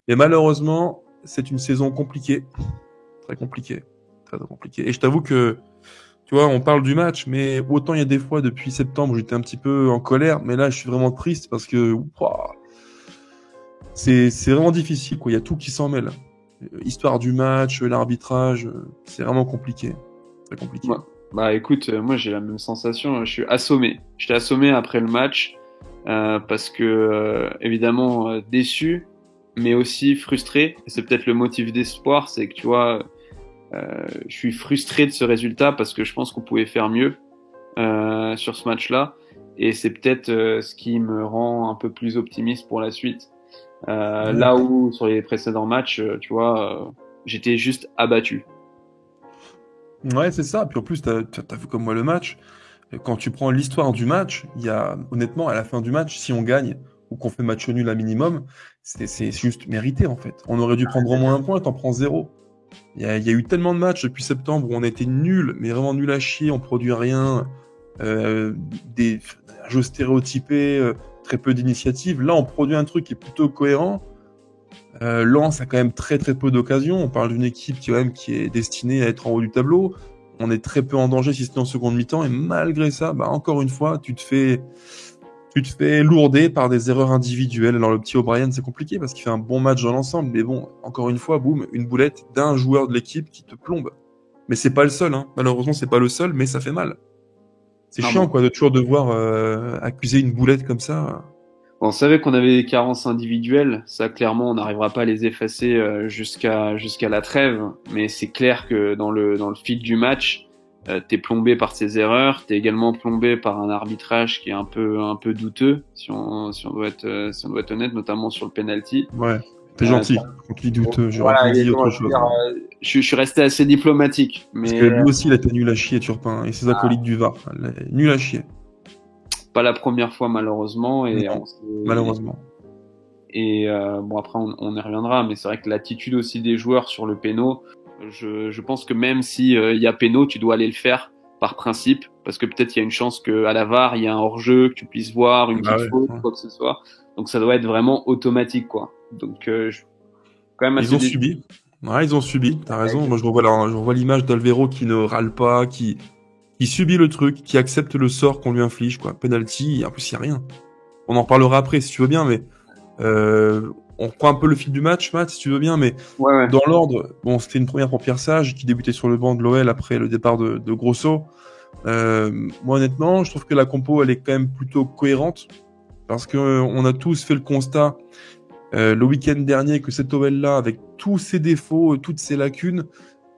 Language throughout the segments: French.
Et malheureusement, c'est une saison compliquée. Très compliquée. Très, très compliquée. Et je t'avoue que, tu vois, on parle du match, mais autant il y a des fois depuis septembre où j'étais un petit peu en colère, mais là, je suis vraiment triste parce que ouah, c'est vraiment difficile, quoi. Il y a tout qui s'en mêle. Histoire du match, l'arbitrage, c'est vraiment compliqué. Très compliqué. Bah écoute, moi j'ai la même sensation, je suis assommé. J'étais assommé après le match parce que évidemment déçu, mais aussi frustré. Et c'est peut-être le motif d'espoir, c'est que tu vois, je suis frustré de ce résultat parce que je pense qu'on pouvait faire mieux sur ce match-là. Et c'est peut-être ce qui me rend un peu plus optimiste pour la suite. Là où sur les précédents matchs, tu vois, j'étais juste abattu. Ouais, c'est ça. Puis en plus, t'as vu comme moi le match. Quand tu prends l'histoire du match, il y a, honnêtement, à la fin du match, si on gagne ou qu'on fait match nul à minimum, c'est juste mérité, en fait. On aurait dû prendre au moins un point et t'en prends zéro. Il y a eu tellement de matchs depuis septembre où on a été nuls, mais vraiment nuls à chier, on produit rien, euh, des un jeu stéréotypé, très peu d'initiatives. Là, on produit un truc qui est plutôt cohérent. Lens a quand même très très peu d'occasions. On parle d'une équipe qui, quand même, qui est destinée à être en haut du tableau. On est très peu en danger si c'est en seconde mi-temps. Et malgré ça, bah, encore une fois, tu te fais lourder par des erreurs individuelles. Alors le petit O'Brien, c'est compliqué parce qu'il fait un bon match dans l'ensemble. Mais bon, encore une fois, boum, une boulette d'un joueur de l'équipe qui te plombe. Mais c'est pas le seul, hein. Malheureusement, c'est pas le seul, mais ça fait mal. C'est Non, chiant, bon. quoi, de toujours devoir accuser une boulette comme ça. On savait qu'on avait des carences individuelles, ça clairement on n'arrivera pas à les effacer jusqu'à la trêve, mais c'est clair que dans le fil du match, t'es plombé par ces erreurs, t'es également plombé par un arbitrage qui est un peu douteux si on doit être honnête, notamment sur le penalty. Ouais, t'es Euh, gentil. Quand tu dis douteux, j'aurais voilà, pu dire autre chose. je suis resté assez diplomatique, Parce que mais lui aussi, il a été nul à chier, Turpin, et ses acolytes du VAR. Nul à chier. pas la première fois malheureusement Non, malheureusement. bon après on y reviendra, mais c'est vrai que l'attitude aussi des joueurs sur le péno, je pense que même si il y a péno, tu dois aller le faire par principe, parce que peut-être il y a une chance que à la VAR il y a un hors-jeu, que tu puisses voir une Bah petite ouais. faute, Ouais. quoi que ce soit. Donc ça doit être vraiment automatique quoi. Donc quand même Ils assez ont subi. Ouais, ils ont subi. T'as raison. Moi, je revois l'image d'Alvero qui ne râle pas, qui subit le truc, qui accepte le sort qu'on lui inflige, quoi. Penalty, en plus, il y a rien. On en reparlera après, si tu veux bien, mais on reprend un peu le fil du match, Matt, si tu veux bien, mais Ouais, ouais. dans l'ordre, bon, c'était une première pour Pierre Sage, qui débutait sur le banc de l'OL après le départ de Grosso. Moi, honnêtement, je trouve que la compo, elle est quand même plutôt cohérente, parce que on a tous fait le constat le week-end dernier que cet OL-là, avec tous ses défauts, toutes ses lacunes,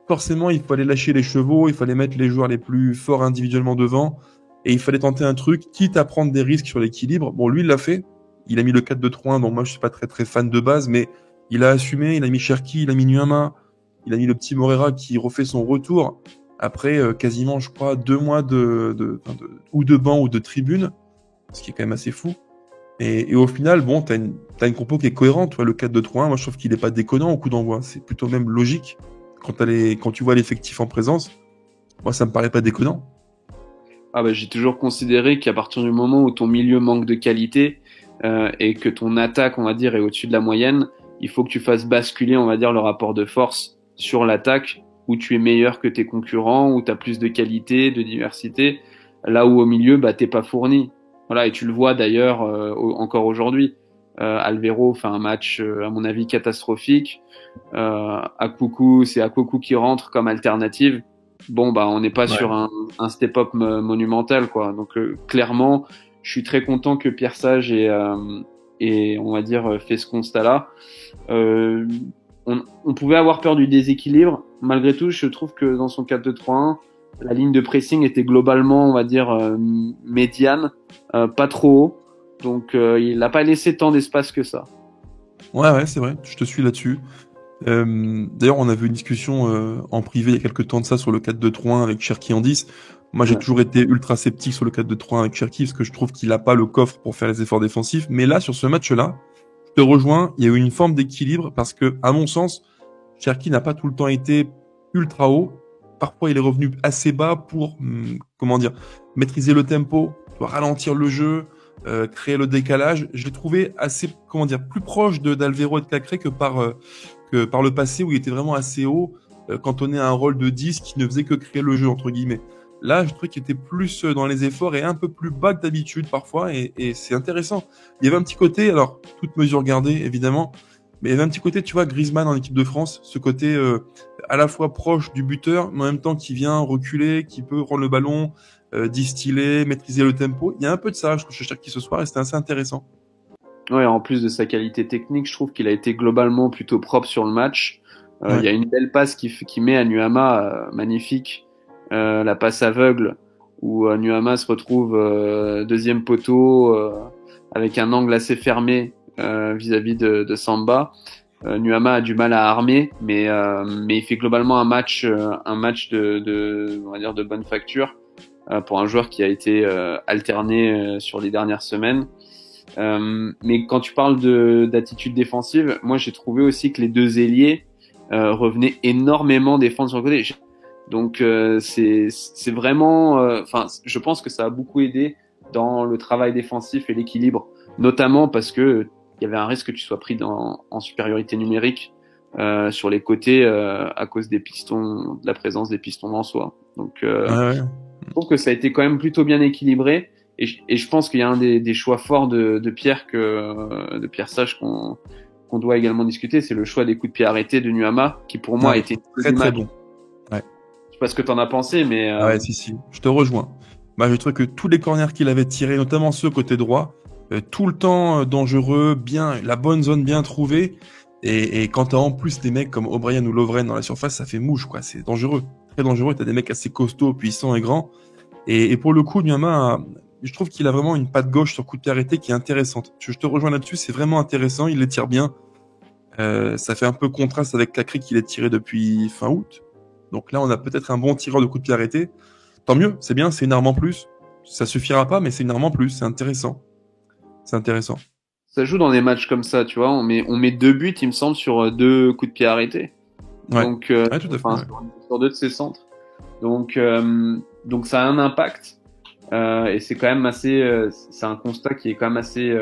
forcément, il fallait lâcher les chevaux, il fallait mettre les joueurs les plus forts individuellement devant, et il fallait tenter un truc, quitte à prendre des risques sur l'équilibre. Bon, lui, il l'a fait. Il a mis le 4-2-3-1, donc moi, je suis pas très très fan de base, mais il a assumé, il a mis Cherki, il a mis Nuama, il a mis le petit Morera qui refait son retour après quasiment, je crois, 2 mois ou de banc ou de tribune, ce qui est quand même assez fou. Et au final, bon, t'as une compo qui est cohérente, toi, le 4-2-3-1, moi je trouve qu'il est pas déconnant au coup d'envoi, c'est plutôt même logique quand tu vois l'effectif en présence. Moi, ça me paraît pas déconnant. Ah bah, j'ai toujours considéré qu'à partir du moment où ton milieu manque de qualité et que ton attaque, on va dire, est au-dessus de la moyenne, il faut que tu fasses basculer, on va dire, le rapport de force sur l'attaque où tu es meilleur que tes concurrents, où tu as plus de qualité, de diversité, là où au milieu, bah, t'es pas fourni. Voilà, et tu le vois d'ailleurs encore aujourd'hui. Alvero fait un match, à mon avis, catastrophique. C'est Akuku qui rentre comme alternative. Bon, bah, on n'est pas Ouais. sur un step-up monumental, quoi. Donc, clairement, je suis très content que Pierre Sage ait, on va dire, fait ce constat-là. Euh, on pouvait avoir peur du déséquilibre. Malgré tout, je trouve que dans son 4-2-3-1, la ligne de pressing était globalement, on va dire, médiane, pas trop haut. Donc, il n'a pas laissé tant d'espace que ça. Ouais, c'est vrai, je te suis là-dessus. D'ailleurs, on avait une discussion en privé il y a quelques temps de ça sur le 4-2-3-1 avec Cherki en 10. Moi, j'ai Ouais. toujours été ultra sceptique sur le 4-2-3-1 avec Cherki parce que je trouve qu'il a pas le coffre pour faire les efforts défensifs. Mais là, sur ce match-là, je te rejoins, il y a eu une forme d'équilibre parce que, à mon sens, Cherki n'a pas tout le temps été ultra haut. Parfois, il est revenu assez bas pour, comment dire, maîtriser le tempo, ralentir le jeu, créer le décalage. Je l'ai trouvé assez, comment dire, plus proche d'Alvero et de Cacré que par le passé où il était vraiment assez haut, cantonné à un rôle de 10 qui ne faisait que créer le jeu, entre guillemets. Là, je trouvais qu'il était plus dans les efforts et un peu plus bas que d'habitude parfois, et c'est intéressant. Il y avait un petit côté, alors, toute mesure gardée, évidemment, mais il y avait un petit côté, tu vois, Griezmann en équipe de France, ce côté à la fois proche du buteur, mais en même temps qui vient reculer, qui peut rendre le ballon, distiller, maîtriser le tempo. Il y a un peu de ça, je trouve, chez Cherki ce soir, et c'était assez intéressant. Ouais, en plus de sa qualité technique, je trouve qu'il a été globalement plutôt propre sur le match. Ouais. Il y a une belle passe qui met à Nuama, magnifique, la passe aveugle, où Nuama se retrouve deuxième poteau avec un angle assez fermé vis-à-vis de Samba. Nuama a du mal à armer, mais il fait globalement un match on va dire de bonne facture pour un joueur qui a été alterné sur les dernières semaines. Mais quand tu parles d'attitude défensive, moi j'ai trouvé aussi que les deux ailiers revenaient énormément défendre sur le côté. Donc c'est vraiment, enfin, je pense que ça a beaucoup aidé dans le travail défensif et l'équilibre, notamment parce que il y avait un risque que tu sois pris en supériorité numérique sur les côtés à cause des pistons, de la présence des pistons lensois. Donc Ouais. je trouve que ça a été quand même plutôt bien équilibré. Et je pense qu'il y a un des choix forts de Pierre Sage qu'on doit également discuter, c'est le choix des coups de pied arrêtés de Nuama, qui pour moi a été très très bon. Ouais. Je sais pas ce que t'en as pensé, mais ouais, si, je te rejoins. Bah, je trouve que tous les corners qu'il avait tirés, notamment ceux côté droit, tout le temps dangereux, bien, la bonne zone bien trouvée. Et quand t'as en plus des mecs comme O'Brien ou Lovren dans la surface, ça fait mouche, quoi. C'est dangereux, très dangereux. T'as des mecs assez costauds, puissants et grands. Et pour le coup, Nuama, je trouve qu'il a vraiment une patte gauche sur coup de pied arrêté qui est intéressante. Je te rejoins là-dessus, c'est vraiment intéressant. Il les tire bien. Ça fait un peu contraste avec Cacré qui les tiré depuis fin août. Donc là, on a peut-être un bon tireur de coup de pied arrêté. Tant mieux, c'est bien, c'est une arme en plus. Ça suffira pas, mais c'est une arme en plus. C'est intéressant. C'est intéressant. Ça joue dans des matchs comme ça, tu vois. On met 2 buts, il me semble, sur 2 coups de pied arrêtés. Ouais. Donc, ouais, tout à fait. Ouais. Sur 2 de ses centres. Donc ça a un impact. Et c'est quand même assez, c'est un constat qui est quand même assez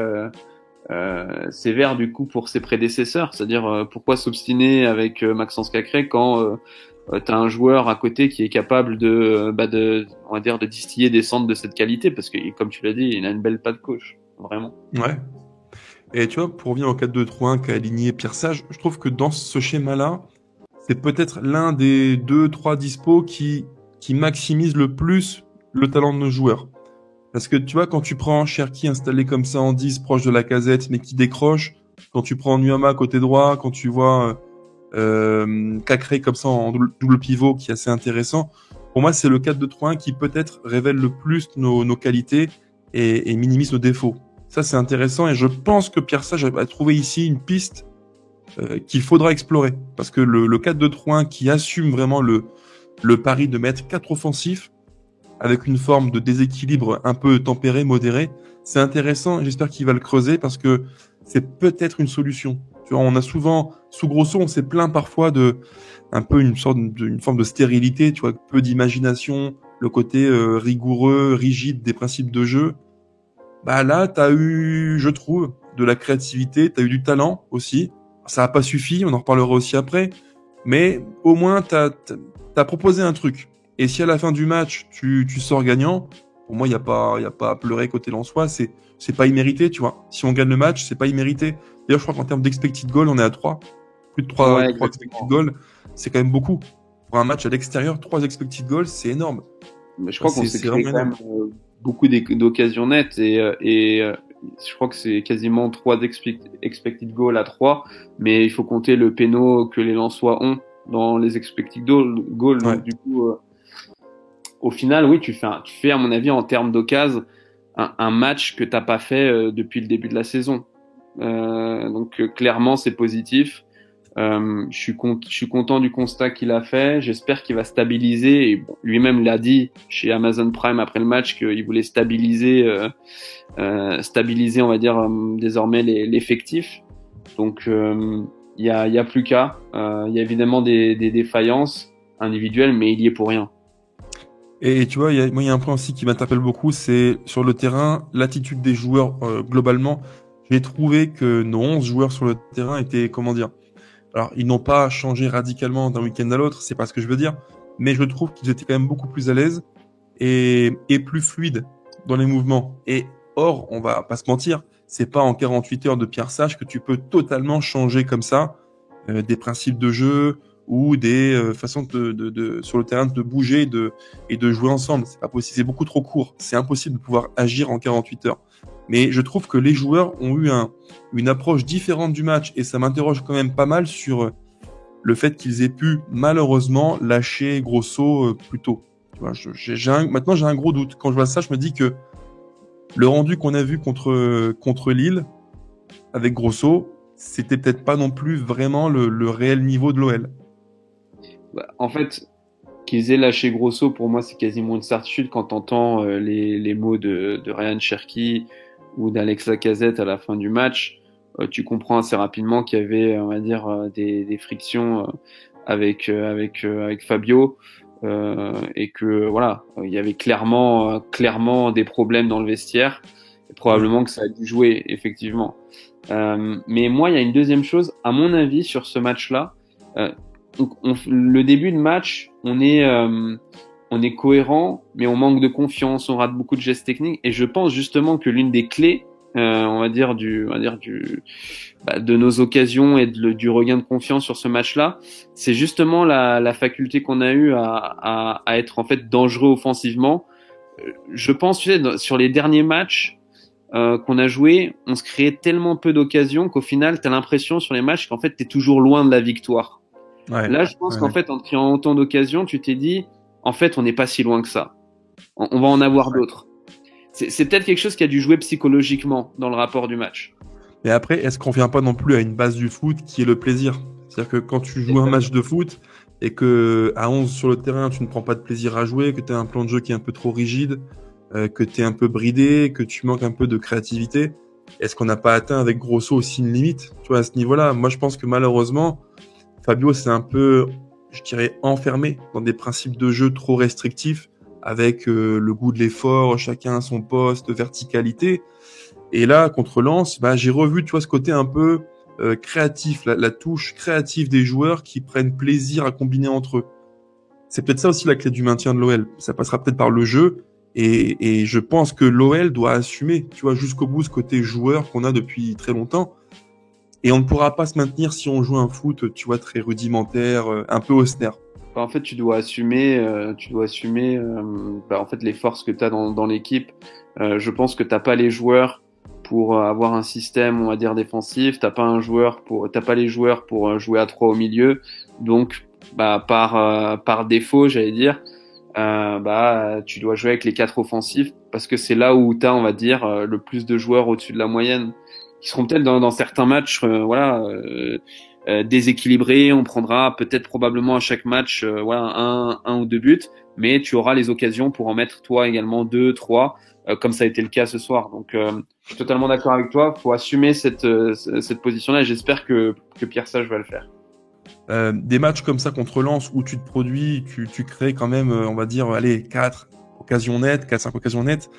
sévère du coup pour ses prédécesseurs. C'est-à-dire pourquoi s'obstiner avec Maxence Cacré quand t'as un joueur à côté qui est capable on va dire, de distiller des centres de cette qualité, parce que comme tu l'as dit, il a une belle patte gauche, vraiment. Ouais. Et tu vois, pour revenir au 4-2-3-1 qu'a aligné Pierre Sage, je trouve que dans ce schéma-là, c'est peut-être l'un des 2-3 dispos qui maximise le plus le talent de nos joueurs. Parce que tu vois, quand tu prends Cherki installé comme ça en 10, proche de la casette, mais qui décroche, quand tu prends Nuama côté droit, quand tu vois Cacré comme ça en double pivot, qui est assez intéressant, pour moi, c'est le 4-2-3-1 qui peut-être révèle le plus nos qualités et minimise nos défauts. Ça, c'est intéressant, et je pense que Pierre Sage a trouvé ici une piste qu'il faudra explorer. Parce que le 4-2-3-1 qui assume vraiment le pari de mettre 4 offensifs, avec une forme de déséquilibre un peu tempéré, modéré, c'est intéressant, et j'espère qu'il va le creuser, parce que c'est peut-être une solution. Tu vois, on a souvent, sous Grosso, on s'est plaint parfois de un peu une forme de stérilité, tu vois, peu d'imagination, le côté rigoureux, rigide des principes de jeu. Bah là, t'as eu, je trouve, de la créativité, t'as eu du talent aussi. Ça a pas suffi, on en reparlera aussi après, mais au moins t'as proposé un truc. Et si à la fin du match tu sors gagnant, pour moi il y a pas à pleurer côté Lensois, c'est pas immérité, tu vois. Si on gagne le match, c'est pas immérité. D'ailleurs, je crois qu'en termes d'expected goal, on est à 3. Plus de 3 expected goals, c'est quand même beaucoup. Pour un match à l'extérieur, 3 expected goals, c'est énorme. Mais je crois qu'on s'est créé quand même beaucoup d'occasions nettes, et je crois que c'est quasiment 3 expected goals à 3, mais il faut compter le péno que les Lensois ont dans les expected goals. Ouais. Donc, du coup, au final, oui, tu fais à mon avis en termes d'occasion un match que t'as pas fait depuis le début de la saison. Donc clairement, c'est positif. Je suis content du constat qu'il a fait. J'espère qu'il va stabiliser. Et bon, lui-même l'a dit chez Amazon Prime après le match qu'il voulait stabiliser, on va dire désormais l'effectif. Donc il y a plus qu'à. Il y a évidemment des défaillances individuelles, mais il y est pour rien. Et tu vois, moi, il y a un point aussi qui m'interpelle beaucoup, c'est sur le terrain, l'attitude des joueurs globalement. J'ai trouvé que nos 11 joueurs sur le terrain étaient, comment dire, alors ils n'ont pas changé radicalement d'un week-end à l'autre, c'est pas ce que je veux dire, mais je trouve qu'ils étaient quand même beaucoup plus à l'aise et plus fluides dans les mouvements. Et or, on va pas se mentir, c'est pas en 48 heures de Pierre Sage que tu peux totalement changer comme ça des principes de jeu ou des façons sur le terrain de bouger et de jouer ensemble. C'est pas possible, c'est beaucoup trop court. C'est impossible de pouvoir agir en 48 heures. Mais je trouve que les joueurs ont eu une approche différente du match et ça m'interroge quand même pas mal sur le fait qu'ils aient pu malheureusement lâcher Grosso plus tôt. Tu vois, maintenant j'ai un gros doute. Quand je vois ça, je me dis que le rendu qu'on a vu contre Lille avec Grosso, c'était peut-être pas non plus vraiment le réel niveau de l'OL. Bah, en fait, qu'ils aient lâché Grosso, pour moi, c'est quasiment une certitude quand t'entends les mots de Ryan Cherki ou d'Alex Lacazette à la fin du match. Tu comprends assez rapidement qu'il y avait, on va dire, des frictions avec Fabio et que voilà, il y avait clairement des problèmes dans le vestiaire. Et probablement que ça a dû jouer, effectivement. Mais moi, il y a une deuxième chose, à mon avis, sur ce match-là. Le début de match, on est cohérent, mais on manque de confiance, on rate beaucoup de gestes techniques. Et je pense justement que l'une des clés, de nos occasions et du regain de confiance sur ce match-là, c'est justement la faculté qu'on a eue à être en fait dangereux offensivement. Je pense, tu sais, sur les derniers matchs qu'on a joué, on se créait tellement peu d'occasions qu'au final, t'as l'impression sur les matchs qu'en fait, t'es toujours loin de la victoire. Ouais, Là, je pense qu'en fait, en créant autant d'occasions, tu t'es dit, en fait, on n'est pas si loin que ça. On va en avoir d'autres. C'est peut-être quelque chose qui a dû jouer psychologiquement dans le rapport du match. Mais après, est-ce qu'on vient pas non plus à une base du foot qui est le plaisir? C'est-à-dire que quand tu joues un match de foot et que à 11 sur le terrain, tu ne prends pas de plaisir à jouer, que tu as un plan de jeu qui est un peu trop rigide, que tu es un peu bridé, que tu manques un peu de créativité, est-ce qu'on n'a pas atteint avec Grosso aussi une limite? Tu vois, à ce niveau-là, moi je pense que malheureusement, Fabio s'est un peu, je dirais, enfermé dans des principes de jeu trop restrictifs avec le goût de l'effort, chacun à son poste, verticalité. Et là, contre Lens, j'ai revu, tu vois, ce côté un peu créatif, la touche créative des joueurs qui prennent plaisir à combiner entre eux. C'est peut-être ça aussi la clé du maintien de l'OL. Ça passera peut-être par le jeu. Et je pense que l'OL doit assumer, tu vois, jusqu'au bout ce côté joueur qu'on a depuis très longtemps. Et on ne pourra pas se maintenir si on joue un foot, tu vois, très rudimentaire, un peu austère. En fait, tu dois assumer en fait les forces que tu as dans l'équipe. Je pense que t'as pas les joueurs pour avoir un système, on va dire défensif. T'as pas les joueurs pour jouer à 3 au milieu. Donc, par défaut, j'allais dire, tu dois jouer avec les 4 offensifs parce que c'est là où t'as, on va dire, le plus de joueurs au-dessus de la moyenne qui seront peut-être dans certains matchs, déséquilibrés. On prendra peut-être probablement à chaque match, un ou deux buts, mais tu auras les occasions pour en mettre toi également 2, 3, comme ça a été le cas ce soir. Donc, je suis totalement d'accord avec toi. Faut assumer cette position-là et j'espère que Pierre Sage va le faire. Des matchs comme ça contre Lens où tu te produis, tu crées quand même, on va dire, allez, 4 occasions nettes, 4-5 occasions nettes.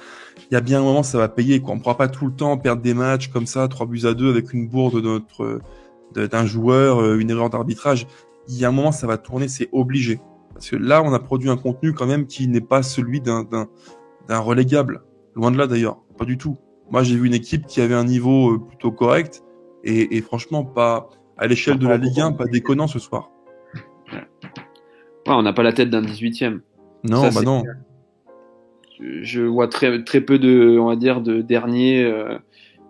Il y a bien un moment, ça va payer, quoi. On ne pourra pas tout le temps perdre des matchs comme ça, 3-2 avec une bourde d'un joueur, une erreur d'arbitrage. Il y a un moment, ça va tourner, c'est obligé. Parce que là, on a produit un contenu quand même qui n'est pas celui d'un relégable. Loin de là d'ailleurs, pas du tout. Moi, j'ai vu une équipe qui avait un niveau plutôt correct et franchement, pas à l'échelle de la Ligue 1, pas déconnant ce soir. Ouais, on n'a pas la tête d'un 18e. Non, ça, non. Je vois très peu de derniers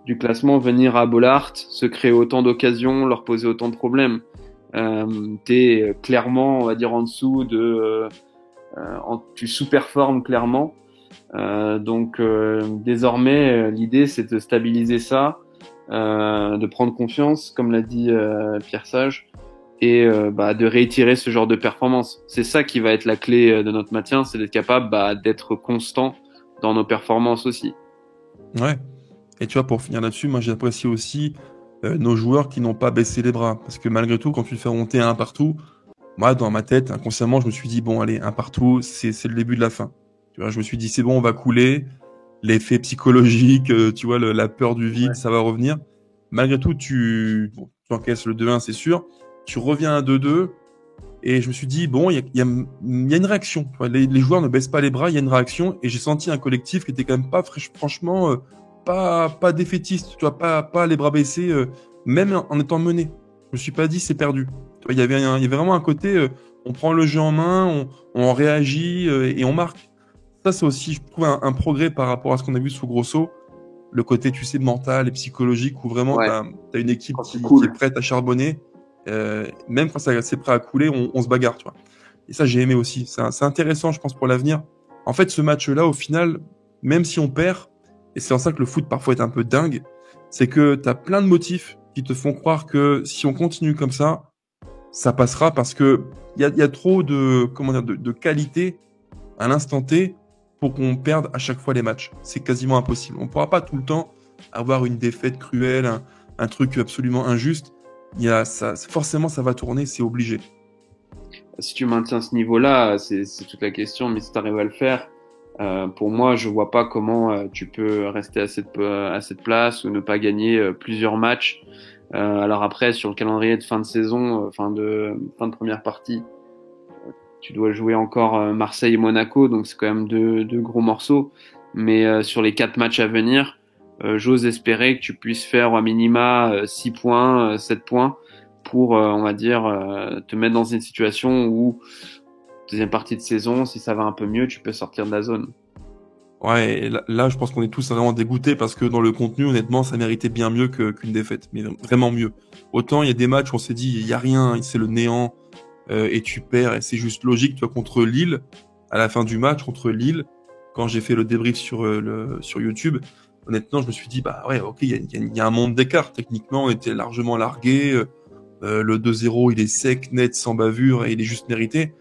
du classement venir à Bollaert, se créer autant d'occasions, leur poser autant de problèmes. T'es clairement, on va dire, en dessous tu sous-performes clairement. Donc désormais, l'idée c'est de stabiliser ça, de prendre confiance, comme l'a dit Pierre Sage, et de réitérer ce genre de performance. C'est ça qui va être la clé de notre maintien, c'est d'être capable d'être constant dans nos performances aussi. Ouais. Et tu vois, pour finir là-dessus, moi j'apprécie aussi nos joueurs qui n'ont pas baissé les bras. Parce que malgré tout, quand tu te fais monter un partout, moi dans ma tête, inconsciemment, je me suis dit, bon allez, un partout, c'est le début de la fin. Tu vois, je me suis dit, c'est bon, on va couler. L'effet psychologique, tu vois, la peur du vide, ça va revenir. Malgré tout, tu encaisses le 2-1, c'est sûr. Tu reviens à 2-2. Et je me suis dit, bon, il y a une réaction. Les joueurs ne baissent pas les bras, il y a une réaction. Et j'ai senti un collectif qui était quand même pas, franchement, pas défaitiste, tu vois, pas les bras baissés, même en étant mené. Je me suis pas dit, c'est perdu. Tu vois, il y avait vraiment un côté, on prend le jeu en main, on réagit et on marque. Ça, c'est aussi, je trouve, un progrès par rapport à ce qu'on a vu sous Grosso. Le côté, tu sais, mental et psychologique où vraiment, t'as une équipe qui est prête à charbonner. Même quand c'est prêt à couler, on se bagarre, tu vois. Et ça, j'ai aimé aussi. C'est intéressant, je pense, pour l'avenir. En fait, ce match-là, au final, même si on perd, et c'est en ça que le foot parfois est un peu dingue, c'est que t'as plein de motifs qui te font croire que si on continue comme ça passera parce que il y a trop de, comment dire, de qualité à l'instant T pour qu'on perde à chaque fois les matchs. C'est quasiment impossible. On pourra pas tout le temps avoir une défaite cruelle, un truc absolument injuste. Forcément, ça va tourner, c'est obligé. Si tu maintiens ce niveau-là, c'est toute la question, mais si tu arrives à le faire, pour moi, je vois pas comment tu peux rester à cette place ou ne pas gagner plusieurs matchs. Alors après, sur le calendrier de fin de saison, fin de première partie, tu dois jouer encore Marseille et Monaco, donc c'est quand même deux gros morceaux. Mais sur les 4 matchs à venir, j'ose espérer que tu puisses faire à minima 6 points, 7 points pour, on va dire, te mettre dans une situation où, deuxième partie de saison, si ça va un peu mieux, tu peux sortir de la zone. Ouais, et là, je pense qu'on est tous vraiment dégoûtés parce que dans le contenu, honnêtement, ça méritait bien mieux qu'une défaite, mais vraiment mieux. Autant il y a des matchs où on s'est dit, il y a rien, c'est le néant, et tu perds, et c'est juste logique. Tu vois, contre Lille, à la fin du match, contre Lille, quand j'ai fait le débrief sur YouTube, honnêtement, je me suis dit, bah ouais, ok, il y a un monde d'écart. Techniquement, on était largement largué. Le 2-0, il est sec, net, sans bavure, et il est juste mérité.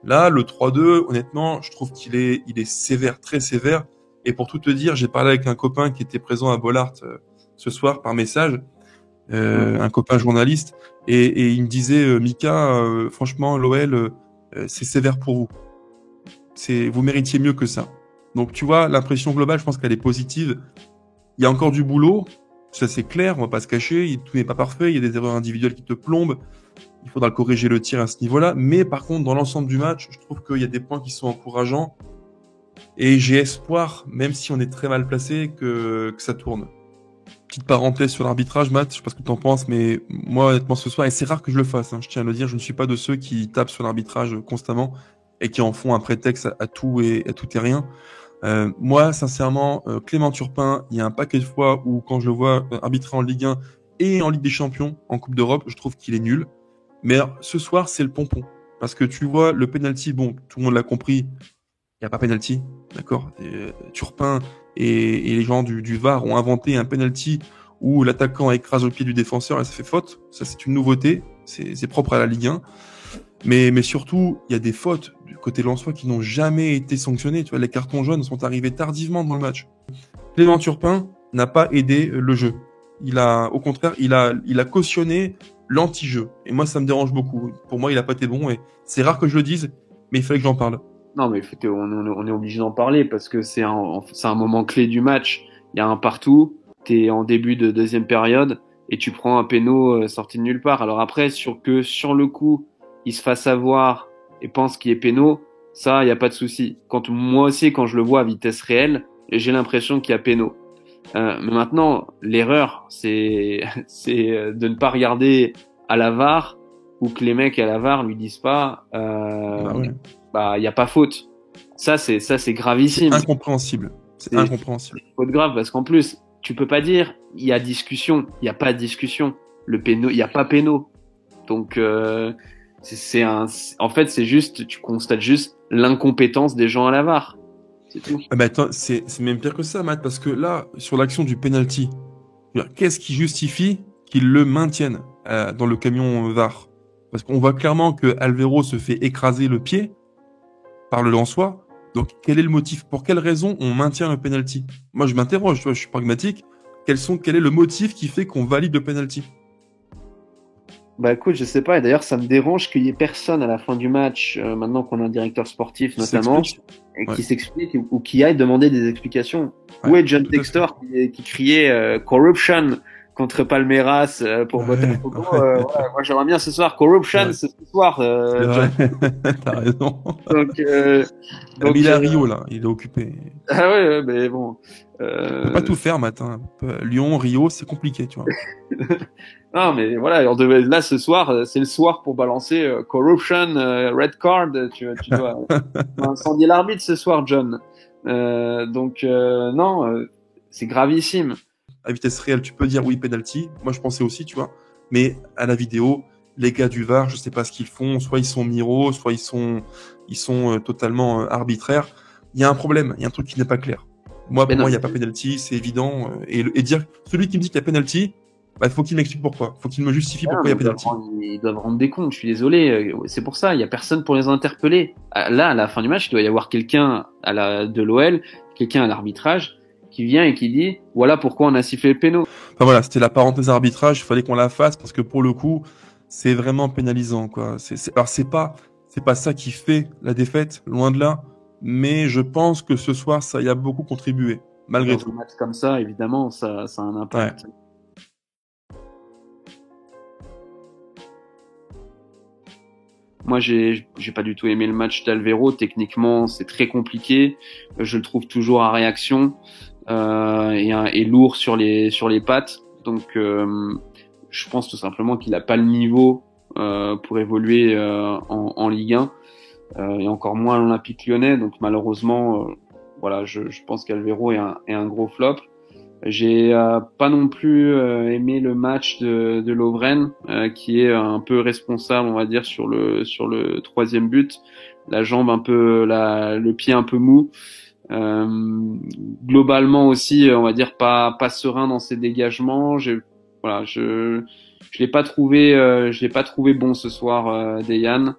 Là, le 3-2, honnêtement, je trouve qu'il est sévère, très sévère. Et pour tout te dire, j'ai parlé avec un copain qui était présent à Bollaert ce soir par message, un copain journaliste, et il me disait, Mika, franchement, l'OL, c'est sévère pour vous. Vous méritiez mieux que ça. Donc, tu vois, l'impression globale, je pense qu'elle est positive. Il y a encore du boulot, ça c'est clair, on va pas se cacher, tout n'est pas parfait, il y a des erreurs individuelles qui te plombent. Il faudra corriger le tir à ce niveau-là. Mais par contre, dans l'ensemble du match, je trouve qu'il y a des points qui sont encourageants. Et j'ai espoir, même si on est très mal placé, que ça tourne. Petite parenthèse sur l'arbitrage, Matt, je sais pas ce que tu en penses, mais moi, honnêtement, ce soir, et c'est rare que je le fasse, je tiens à le dire, je ne suis pas de ceux qui tapent sur l'arbitrage constamment et qui en font un prétexte à tout et rien. Moi, sincèrement, Clément Turpin, il y a un paquet de fois où, quand je le vois arbitrer en Ligue 1 et en Ligue des Champions, en Coupe d'Europe, je trouve qu'il est nul. Mais alors, ce soir, c'est le pompon. Parce que tu vois, le penalty, bon, tout le monde l'a compris, il n'y a pas penalty, d'accord. Turpin et les gens du VAR ont inventé un penalty où l'attaquant écrase le pied du défenseur et ça fait faute. Ça, c'est une nouveauté, c'est propre à la Ligue 1. Mais surtout, il y a des fautes du côté lensois qui n'ont jamais été sanctionnées. Tu vois, les cartons jaunes sont arrivés tardivement dans le match. Clément Turpin n'a pas aidé le jeu. Au contraire, il a cautionné l'anti-jeu. Et moi, ça me dérange beaucoup. Pour moi, il a pas été bon et c'est rare que je le dise, mais il fallait que j'en parle. Non, mais on est obligé d'en parler parce que c'est un moment clé du match. Il y a un partout, t'es en début de deuxième période et tu prends un péno sorti de nulle part. Alors après, sur le coup, il se fasse avoir et pense qu'il est péno, ça, il y a pas de souci. Moi aussi, quand je le vois à vitesse réelle, j'ai l'impression qu'il y a péno. Mais maintenant, l'erreur, c'est de ne pas regarder à la VAR ou que les mecs à la VAR lui disent pas, y a pas faute. Ça, c'est gravissime. C'est incompréhensible. C'est incompréhensible. C'est faute grave parce qu'en plus, tu peux pas dire, il y a discussion. Il y a pas de discussion. Le péno, il y a pas péno. Donc, en fait, c'est juste, tu constates juste l'incompétence des gens à la VAR. C'est tout. Mais attends, c'est même pire que ça, Matt, parce que là, sur l'action du penalty, qu'est-ce qui justifie qu'ils le maintiennent dans le camion VAR? Parce qu'on voit clairement que Alvaro se fait écraser le pied par le Lensois. Donc, quel est le motif? Pour quelle raison on maintient le penalty? Moi, je m'interroge, tu vois, je suis pragmatique. Quel est le motif qui fait qu'on valide le penalty? Bah écoute, je sais pas, et d'ailleurs ça me dérange qu'il y ait personne à la fin du match, maintenant qu'on a un directeur sportif Qui notamment, s'explique. et Ouais. qui s'explique ou qui aille demander des explications. Ouais, Où est John tout à fait. Textor qui criait corruption contre Palmeiras pour Ouais, Botafogo ouais, moi j'aimerais bien ce soir c'est corruption vrai. ce soir C'est John. vrai. T'as raison. Donc Mais il donc est à Rio, là. Il est occupé. ah ouais, mais bon. On peut pas tout faire, matin. Lyon, Rio, c'est compliqué, tu vois. Non, mais voilà, on devait, là, ce soir, c'est le soir pour balancer corruption, red card. Tu dois incendier l'arbitre ce soir, John. Non, c'est gravissime. À vitesse réelle, tu peux dire oui, penalty. Moi, je pensais aussi, tu vois. Mais à la vidéo, les gars du VAR, je sais pas ce qu'ils font. Soit ils sont miro, soit ils sont totalement arbitraires. Il y a un problème. Il y a un truc qui n'est pas clair. Moi, Mais pour non, moi, il n'y a pas penalty, c'est évident. Et dire, celui qui me dit qu'il y a penalty, bah, faut qu'il m'explique pourquoi. Faut qu'il me justifie mais non, pourquoi il mais y a penalty. ils doivent rendre des comptes. Je suis désolé. C'est pour ça. Il y a personne pour les interpeller. Là, à la fin du match, il doit y avoir quelqu'un de l'OL, quelqu'un à l'arbitrage, qui vient et qui dit, voilà pourquoi on a sifflé le péno. Enfin voilà, c'était la parenthèse arbitrage, il fallait qu'on la fasse parce que pour le coup, c'est vraiment pénalisant, quoi. Alors c'est pas ça qui fait la défaite, loin de là, mais je pense que ce soir, ça y a beaucoup contribué, malgré Dans un tout. match comme ça, évidemment, ça a un Ouais. impact. Moi, j'ai pas du tout aimé le match d'Alvero. Techniquement, c'est très compliqué. Je le trouve toujours à réaction et lourd sur les pattes. Donc, je pense tout simplement qu'il a pas le niveau pour évoluer en Ligue 1 et encore moins à l'Olympique Lyonnais. Donc, malheureusement, voilà, je pense qu'Alvero est un gros flop. J'ai pas non plus aimé le match de Lovren, qui est un peu responsable, on va dire, sur le troisième but. La jambe un peu, le pied un peu mou. Globalement aussi, on va dire pas serein dans ses dégagements. Voilà, je l'ai pas trouvé, bon ce soir, Dejan.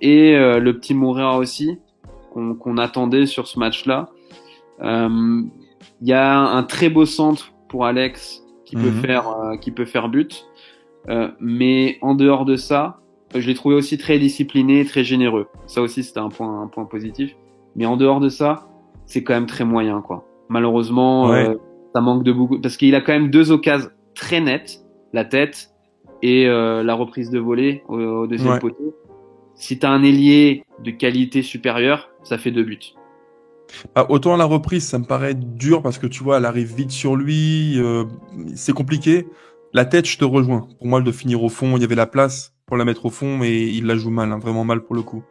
Et le petit Moreira aussi qu'on attendait sur ce match-là. Il y a un très beau centre pour Alex qui peut faire but, mais en dehors de ça, je l'ai trouvé aussi très discipliné, très généreux. Ça aussi c'était un point positif. Mais en dehors de ça, c'est quand même très moyen, quoi. Malheureusement, Ouais. ça manque de beaucoup parce qu'il a quand même deux occasions très nettes, la tête et la reprise de volée au deuxième Ouais. poteau. Si t'as un ailier de qualité supérieure, ça fait 2 buts. Ah, autant à la reprise, ça me paraît dur parce que tu vois, elle arrive vite sur lui, c'est compliqué. La tête, je te rejoins. Pour moi, de finir au fond, il y avait la place pour la mettre au fond, mais il la joue mal, hein, vraiment mal pour le coup.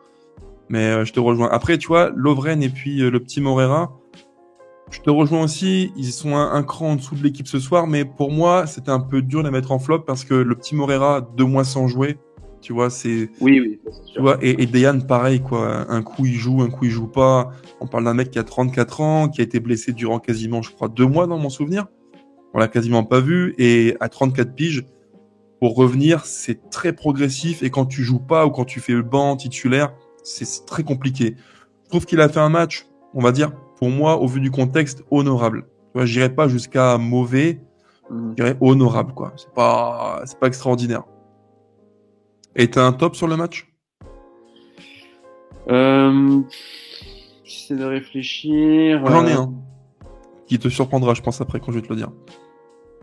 Mais je te rejoins. Après, tu vois, Lovren et puis le petit Moreira, je te rejoins aussi. Ils sont un cran en dessous de l'équipe ce soir, mais pour moi, c'était un peu dur de les mettre en flop parce que le petit Moreira, 2 mois sans jouer, tu vois, c'est, Oui, c'est tu sûr. vois, et Dejan, pareil, quoi. Un coup, il joue, un coup, il joue pas. On parle d'un mec qui a 34 ans, qui a été blessé durant quasiment, je crois, 2 mois dans mon souvenir. On l'a quasiment pas vu. Et à 34 piges, pour revenir, c'est très progressif. Et quand tu joues pas ou quand tu fais le banc titulaire, c'est très compliqué. Je trouve qu'il a fait un match, on va dire, pour moi, au vu du contexte, honorable. Tu vois, j'irais pas jusqu'à mauvais, je dirais honorable, quoi. C'est pas extraordinaire. Et t'as un top sur le match? J'essaie de réfléchir. J'en ai un qui te surprendra, je pense, après quand je vais te le dire.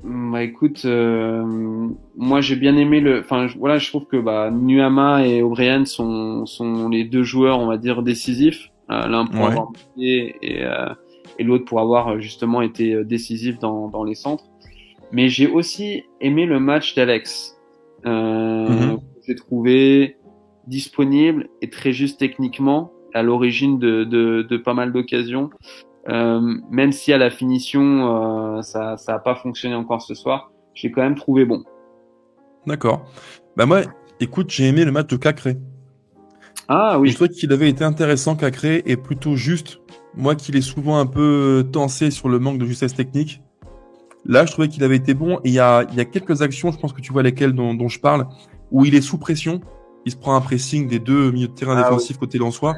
Bah écoute, moi j'ai bien aimé voilà, je trouve que Nuama et O'Brien sont les deux joueurs, on va dire, décisifs. L'un pour Ouais. avoir marqué et l'autre pour avoir justement été décisif dans les centres. Mais j'ai aussi aimé le match d'Alex. J'ai trouvé disponible et très juste techniquement, à l'origine de pas mal d'occasions. Même si à la finition ça a pas fonctionné encore ce soir, j'ai quand même trouvé bon. D'accord. Bah moi, écoute, j'ai aimé le match de Cacré. Ah Je oui. trouvais qu'il avait été intéressant, Cacré, et plutôt juste. Moi, qu'il est souvent un peu tensé sur le manque de justesse technique. Là, je trouvais qu'il avait été bon. Et il y a quelques actions, je pense que tu vois lesquelles dont je parle, où il est sous pression. Il se prend un pressing des deux milieux de terrain défensifs côté Lensois.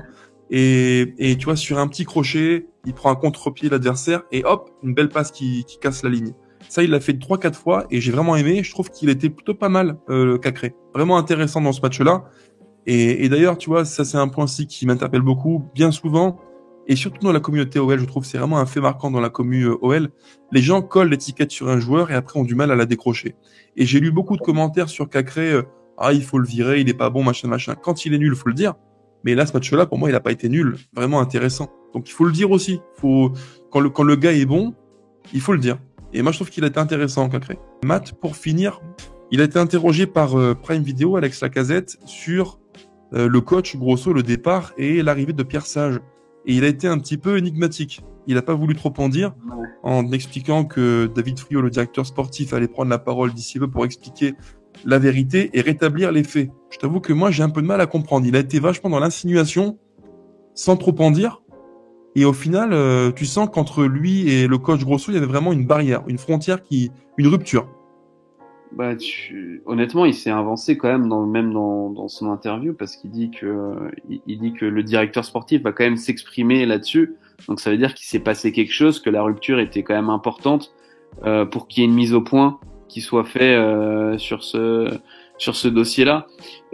Et tu vois, sur un petit crochet, il prend un contre-pied l'adversaire et hop, une belle passe qui casse la ligne. Ça, il l'a fait 3-4 fois et j'ai vraiment aimé. Je trouve qu'il était plutôt pas mal, Cacré. Vraiment intéressant dans ce match-là. Et d'ailleurs, tu vois, ça c'est un point aussi qui m'interpelle beaucoup. Bien souvent, et surtout dans la communauté OL, je trouve que c'est vraiment un fait marquant dans la commu OL, les gens collent l'étiquette sur un joueur et après ont du mal à la décrocher. Et j'ai lu beaucoup de commentaires sur Cacré, ah il faut le virer, il est pas bon, machin, machin. Quand il est nul, faut le dire. Mais là, ce match-là, pour moi, il a pas été nul, vraiment intéressant. Donc il faut le dire aussi. Quand le gars est bon, il faut le dire. Et moi, je trouve qu'il a été intéressant, Cacré. Matt, pour finir, il a été interrogé par Prime Video, Alex Lacazette, sur le coach Grosso, le départ et l'arrivée de Pierre Sage. Et il a été un petit peu énigmatique. Il n'a pas voulu trop en dire, en expliquant que David Friot, le directeur sportif, allait prendre la parole d'ici peu pour expliquer la vérité et rétablir les faits. Je t'avoue que moi, j'ai un peu de mal à comprendre. Il a été vachement dans l'insinuation, sans trop en dire. Et au final, tu sens qu'entre lui et le coach Grosso, il y avait vraiment une barrière, une frontière, une rupture. Bah, honnêtement, il s'est avancé quand même dans son interview parce qu'il dit que le directeur sportif va quand même s'exprimer là-dessus. Donc ça veut dire qu'il s'est passé quelque chose, que la rupture était quand même importante pour qu'il y ait une mise au point qui soit fait sur ce dossier-là.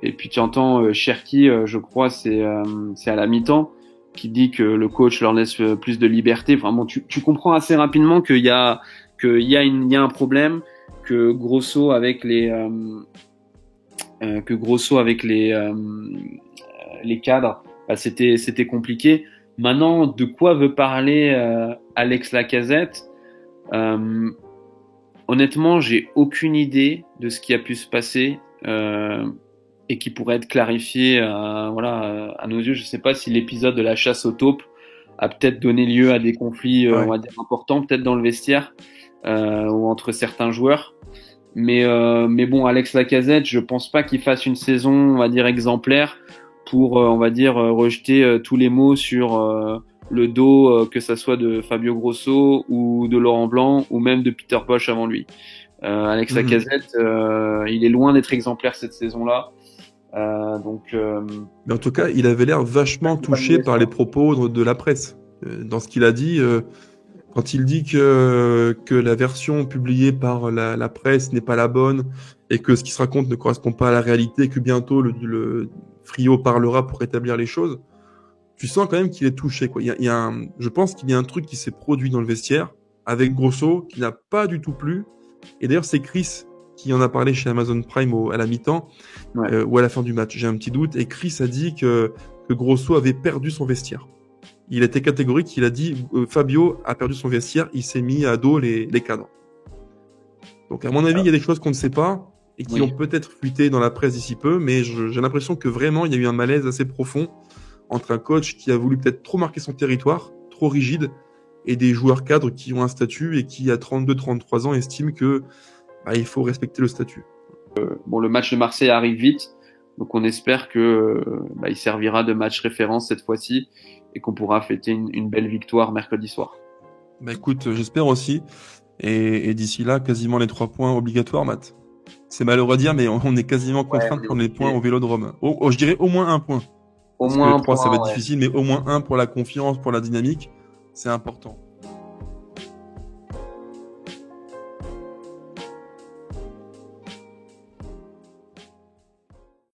Et puis tu entends Cherki, je crois, c'est à la mi-temps, qui dit que le coach leur laisse plus de liberté. Vraiment, tu comprends assez rapidement qu'il y a un problème. Que Grosso avec les cadres, bah, c'était compliqué. Maintenant, de quoi veut parler Alex Lacazette? Honnêtement, j'ai aucune idée de ce qui a pu se passer et qui pourrait être clarifié à nos yeux. Je sais pas si l'épisode de la chasse aux taupes a peut-être donné lieu à des conflits on va dire importants, peut-être dans le vestiaire ou entre certains joueurs. Mais bon, Alex Lacazette, je pense pas qu'il fasse une saison, on va dire, exemplaire pour, on va dire, rejeter tous les mots sur le dos, que ça soit de Fabio Grosso ou de Laurent Blanc ou même de Peter Bosz avant lui. Alex Lacazette, il est loin d'être exemplaire cette saison-là. Mais en tout cas, il avait l'air vachement touché par les propos de la presse. Dans ce qu'il a dit, quand il dit que la version publiée par la presse n'est pas la bonne et que ce qui se raconte ne correspond pas à la réalité et que bientôt le Friot parlera pour rétablir les choses, tu sens quand même qu'il est touché, quoi. Je pense qu'il y a un truc qui s'est produit dans le vestiaire avec Grosso qui n'a pas du tout plu. Et d'ailleurs, c'est Chris qui en a parlé chez Amazon Prime à la mi-temps ou à la fin du match. J'ai un petit doute. Et Chris a dit que Grosso avait perdu son vestiaire. Il était catégorique, il a dit Fabio a perdu son vestiaire, il s'est mis à dos les cadres. Donc à mon avis, il y a des choses qu'on ne sait pas et qui ont peut-être fuité dans la presse d'ici peu, mais j'ai l'impression que vraiment, il y a eu un malaise assez profond entre un coach qui a voulu peut-être trop marquer son territoire, trop rigide, et des joueurs cadres qui ont un statut et qui, à 32-33 ans, estiment que il faut respecter le statut. Bon, le match de Marseille arrive vite, donc on espère que il servira de match référence cette fois-ci et qu'on pourra fêter une belle victoire mercredi soir. Écoute, j'espère aussi. Et d'ici là, quasiment les 3 points obligatoires, Matt. C'est malheureux à dire, mais on est quasiment contraint de prendre les points au Vélodrome. Je dirais au moins 1 point. Au moins 3, ça va être difficile, mais au moins 1 pour la confiance, pour la dynamique, c'est important.